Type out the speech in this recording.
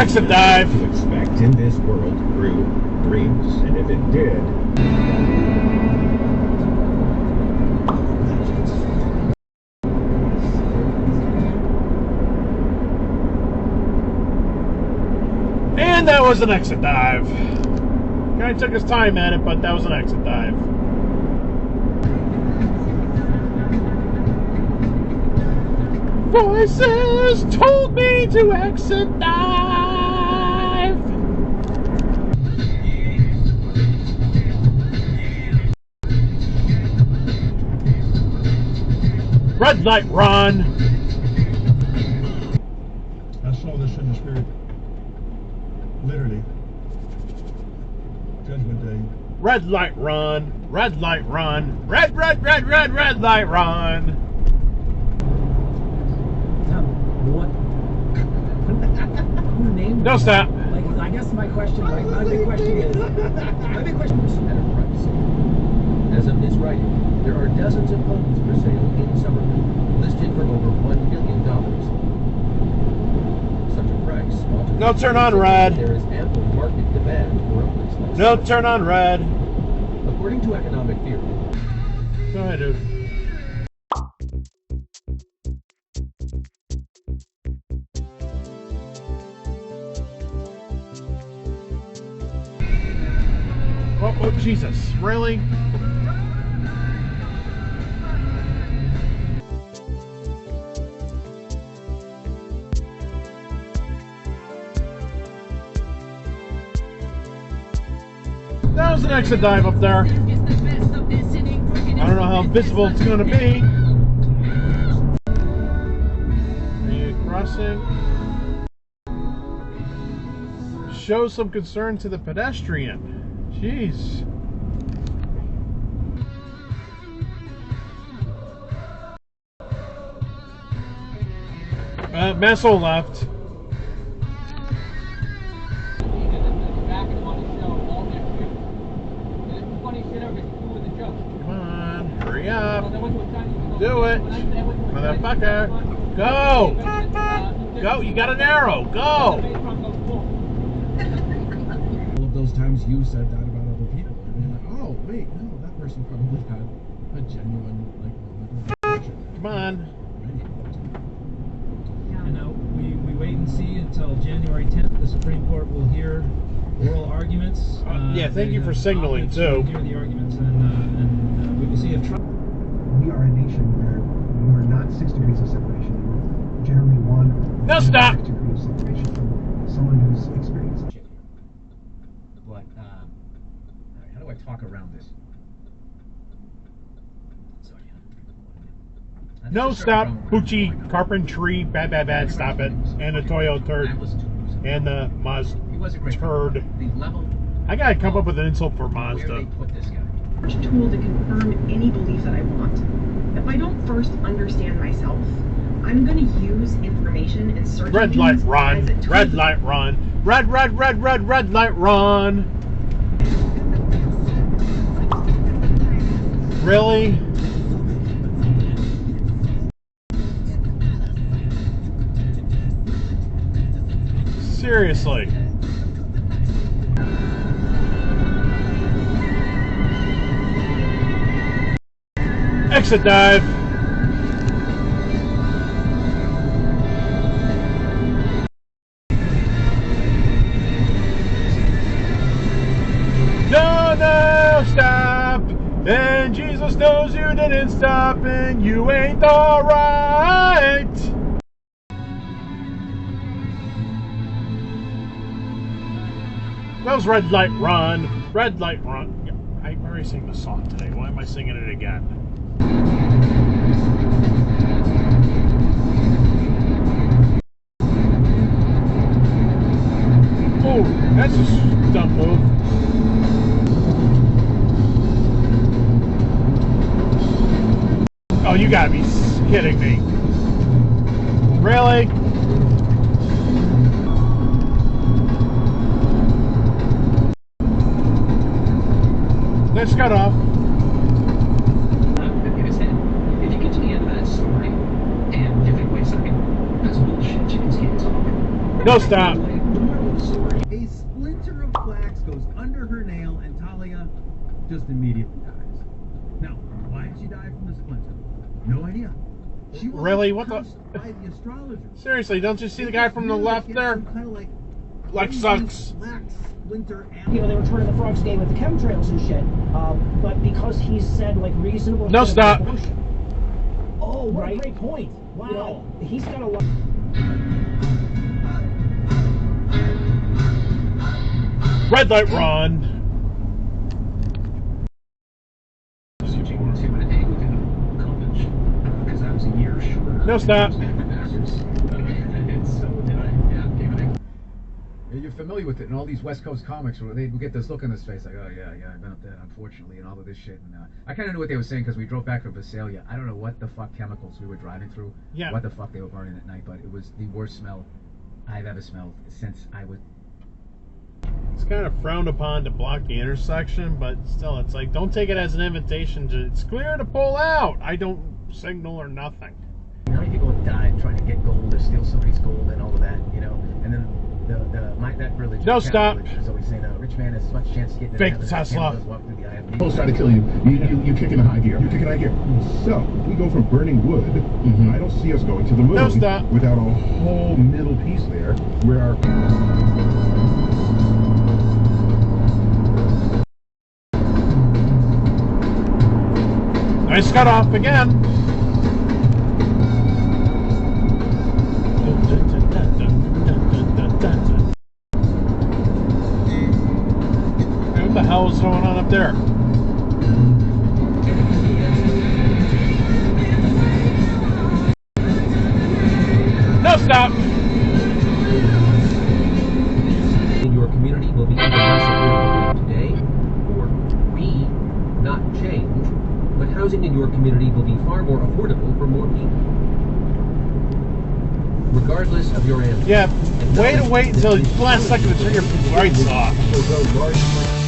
exit dive. To expect in this world through dreams, and if it did. And that was an exit dive. Guy took his time at it, but that was an exit dive. Voices told me to exit dive. Red light run. I saw this in the spirit. Literally. Judgment Day. Red light run. Red light run. Red light run. What? Who named No, stop. Like, I guess my question, my big question is, As of this writing, there are dozens of homes for sale in Somerville, listed for over $1 million. Such a price. No, turn on red. There is ample market demand for a place like No, turn on red. According to economic theory. Go ahead, dude. Oh, Jesus. Really? That was an exit dive up there. I don't know how visible it's going to be. Are you crossing? Show some concern to the pedestrian. Jeez. Messel left. Come on, hurry up. Do it. Motherfucker. Go! Go, you got an arrow. Go! All of those times you said that about other people. And you're like, oh, wait, no, that person probably had a genuine, like, moment of reflection. Come on. and now we wait and see until January 10th. The Supreme Court will hear oral arguments. Yeah, thank you for signaling, too. Will hear the arguments, and we will see if Trump. We are a nation where we are not 6 degrees of separation. We're generally 1 No, stop. 6 degrees of separation from someone who's experienced. But, how do I talk around this? No, stop. Poochie, carpentry, bad, stop it. And the Toyo turd. And the Mazda turd. I gotta come up with an insult for Mazda. Tool to confirm any belief that I want. If I don't first understand myself, I'm going to use information and search Red light run. Red light run. Red light run. Really? Seriously. Exit dive. No, stop. And Jesus knows you didn't stop and you ain't alright. That was red light run. Red light run. Yeah, I already sang the song today. Why am I singing it again? Oh, that's a dumb move. Oh, you gotta be kidding me. Really? Let's cut off. If you get to the end of that story, and if it waits a second, that's bullshit. You can see it talk. No, stop. The more just immediately dies. Now, why did she die from the splinter? No idea. She was Really? What the? cursed by the astrologer. Seriously, don't you see the guy from the left there? Kind of like sucks. black splinter. You know, they were turning the frogs gay with the chemtrails and shit. But because he said like reasonable. No, stop. Oh, what right? a great point. Wow. You know, he's got a lot. Red light, run. No, stop. You're familiar with it in all these West Coast comics where they get this look on his face like, oh yeah, I've been up there, unfortunately, and all of this shit. And I kind of knew what they were saying because we drove back from Visalia. I don't know what the fuck chemicals we were driving through, what the fuck they were burning at night, but it was the worst smell I've ever smelled since I was. It's kind of frowned upon to block the intersection, but still, it's like, don't take it as an invitation to, it's clear to pull out. I don't signal or nothing. How many people have died trying to get gold or steal somebody's gold and all of that, you know? And then that religion, no, stop. Is always saying a rich man has as much chance to get fake Tesla. People try to kill you. You kick in high gear. You kick in high gear. So we go from burning wood. I don't see us going to the moon without a whole middle piece there where our. Nice cut off again. What the hell is going on up there? No, stop. In your community will be either less affordable today, or B, not change, but housing in your community will be far more affordable for more people. Regardless of your answer. Yeah, way to wait until the last second to turn your lights off.